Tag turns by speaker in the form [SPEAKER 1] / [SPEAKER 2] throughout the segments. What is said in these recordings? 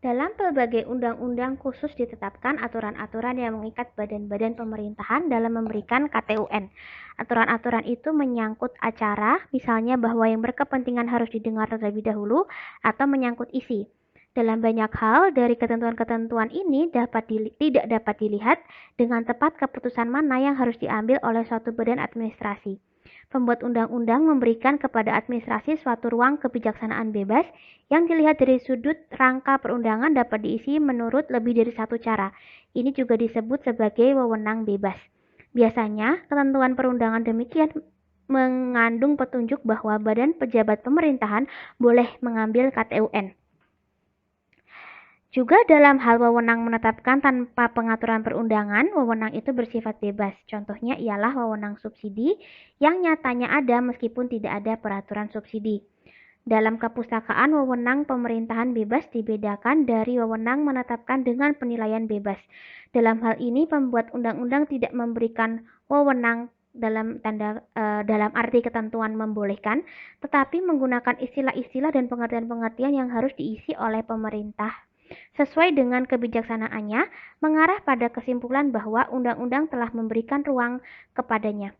[SPEAKER 1] Dalam berbagai undang-undang khusus ditetapkan aturan-aturan yang mengikat badan-badan pemerintahan dalam memberikan KTUN. Aturan-aturan itu menyangkut acara, misalnya bahwa yang berkepentingan harus didengar terlebih dahulu, atau menyangkut isi. Dalam banyak hal, dari ketentuan-ketentuan ini tidak dapat dilihat dengan tepat keputusan mana yang harus diambil oleh suatu badan administrasi. Pembuat undang-undang memberikan kepada administrasi suatu ruang kebijaksanaan bebas yang dilihat dari sudut rangka perundangan dapat diisi menurut lebih dari satu cara. Ini juga disebut sebagai wewenang bebas. Biasanya, ketentuan perundangan demikian mengandung petunjuk bahwa badan pejabat pemerintahan boleh mengambil KTUN. Juga dalam hal wewenang menetapkan tanpa pengaturan perundangan, wewenang itu bersifat bebas. Contohnya ialah wewenang subsidi yang nyatanya ada meskipun tidak ada peraturan subsidi. Dalam kepustakaan, wewenang pemerintahan bebas dibedakan dari wewenang menetapkan dengan penilaian bebas. Dalam hal ini, pembuat undang-undang tidak memberikan wewenang dalam arti ketentuan membolehkan, tetapi menggunakan istilah-istilah dan pengertian-pengertian yang harus diisi oleh pemerintah sesuai dengan kebijaksanaannya, mengarah pada kesimpulan bahwa undang-undang telah memberikan ruang kepadanya.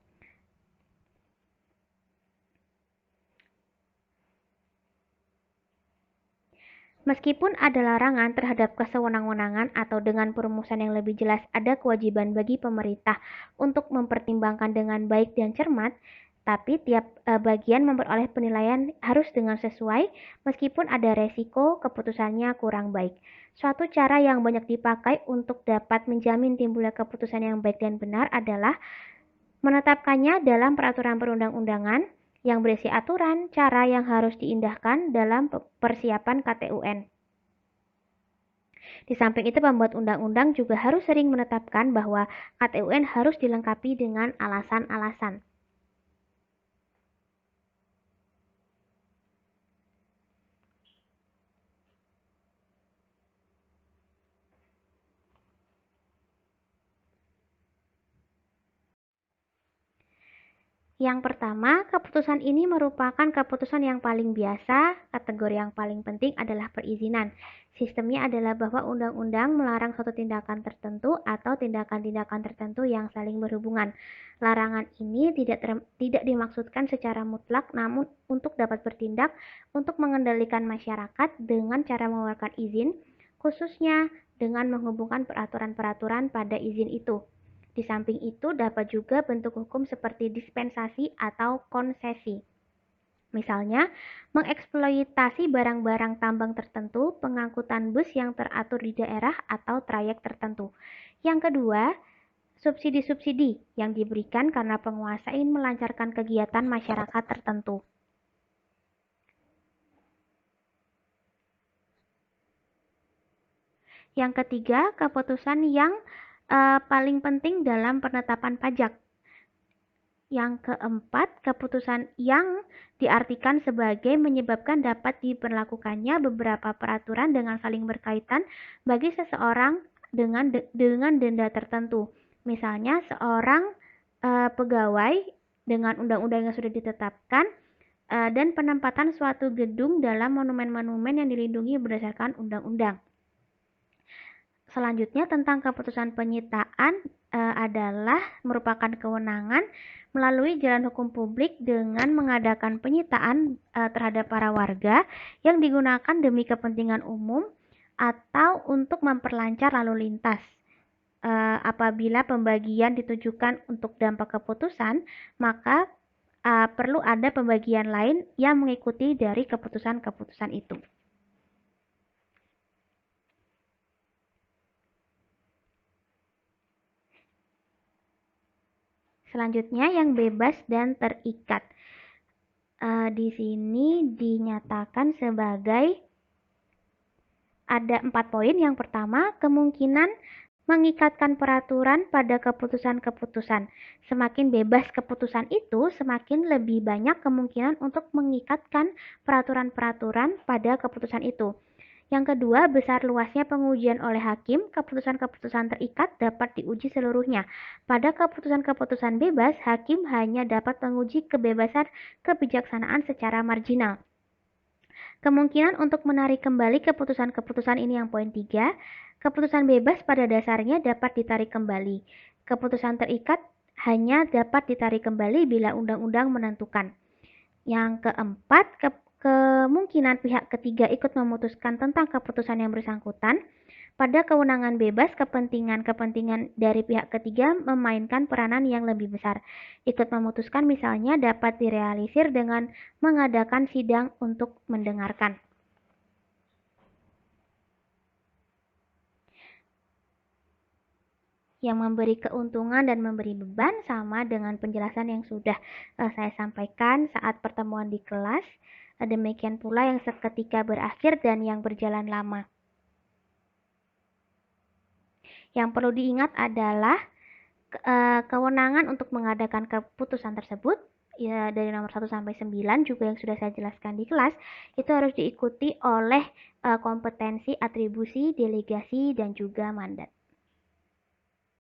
[SPEAKER 1] Meskipun ada larangan terhadap kesewenang-wenangan atau dengan perumusan yang lebih jelas ada kewajiban bagi pemerintah untuk mempertimbangkan dengan baik dan cermat, tapi tiap bagian memperoleh penilaian harus dengan sesuai meskipun ada resiko keputusannya kurang baik. Suatu cara yang banyak dipakai untuk dapat menjamin timbulnya keputusan yang baik dan benar adalah menetapkannya dalam peraturan perundang-undangan yang berisi aturan cara yang harus diindahkan dalam persiapan KTUN. Di samping itu, pembuat undang-undang juga harus sering menetapkan bahwa KTUN harus dilengkapi dengan alasan-alasan. Yang pertama, keputusan ini merupakan keputusan yang paling biasa. Kategori yang paling penting adalah perizinan. Sistemnya adalah bahwa undang-undang melarang suatu tindakan tertentu atau tindakan-tindakan tertentu yang saling berhubungan. Larangan ini tidak dimaksudkan secara mutlak, namun untuk dapat bertindak untuk mengendalikan masyarakat dengan cara mengeluarkan izin, khususnya dengan menghubungkan peraturan-peraturan pada izin itu. Di samping itu, dapat juga bentuk hukum seperti dispensasi atau konsesi. Misalnya, mengeksploitasi barang-barang tambang tertentu, pengangkutan bus yang teratur di daerah atau trayek tertentu. Yang kedua, subsidi-subsidi yang diberikan karena penguasa ingin melancarkan kegiatan masyarakat tertentu. Yang ketiga, keputusan yang paling penting dalam penetapan pajak. Yang keempat, keputusan yang diartikan sebagai menyebabkan dapat diberlakukannya beberapa peraturan dengan saling berkaitan bagi seseorang dengan denda tertentu. Misalnya, seorang pegawai dengan undang-undang yang sudah ditetapkan dan penempatan suatu gedung dalam monumen-monumen yang dilindungi berdasarkan undang-undang. Selanjutnya, tentang keputusan penyitaan adalah merupakan kewenangan melalui jalan hukum publik dengan mengadakan penyitaan terhadap para warga yang digunakan demi kepentingan umum atau untuk memperlancar lalu lintas. Apabila pembagian ditujukan untuk dampak keputusan, maka perlu ada pembagian lain yang mengikuti dari keputusan-keputusan itu. Selanjutnya, yang bebas dan terikat. Di sini dinyatakan sebagai ada 4 poin. Yang pertama, kemungkinan mengikatkan peraturan pada keputusan-keputusan. Semakin bebas keputusan itu, semakin lebih banyak kemungkinan untuk mengikatkan peraturan-peraturan pada keputusan itu. Yang kedua, besar luasnya pengujian oleh hakim, keputusan-keputusan terikat dapat diuji seluruhnya. Pada keputusan-keputusan bebas, hakim hanya dapat menguji kebebasan kebijaksanaan secara marginal. Kemungkinan untuk menarik kembali keputusan-keputusan ini yang poin 3, keputusan bebas pada dasarnya dapat ditarik kembali. Keputusan terikat hanya dapat ditarik kembali bila undang-undang menentukan. Yang keempat, kemungkinan pihak ketiga ikut memutuskan tentang keputusan yang bersangkutan. Pada kewenangan bebas, kepentingan-kepentingan dari pihak ketiga memainkan peranan yang lebih besar. Ikut memutuskan misalnya dapat direalisir dengan mengadakan sidang untuk mendengarkan. Yang memberi keuntungan dan memberi beban sama dengan penjelasan yang sudah saya sampaikan saat pertemuan di kelas. Demikian pula yang seketika berakhir dan yang berjalan lama. Yang perlu diingat adalah kewenangan untuk mengadakan keputusan tersebut ya dari nomor 1 sampai 9 juga yang sudah saya jelaskan di kelas itu harus diikuti oleh kompetensi, atribusi, delegasi, dan juga mandat.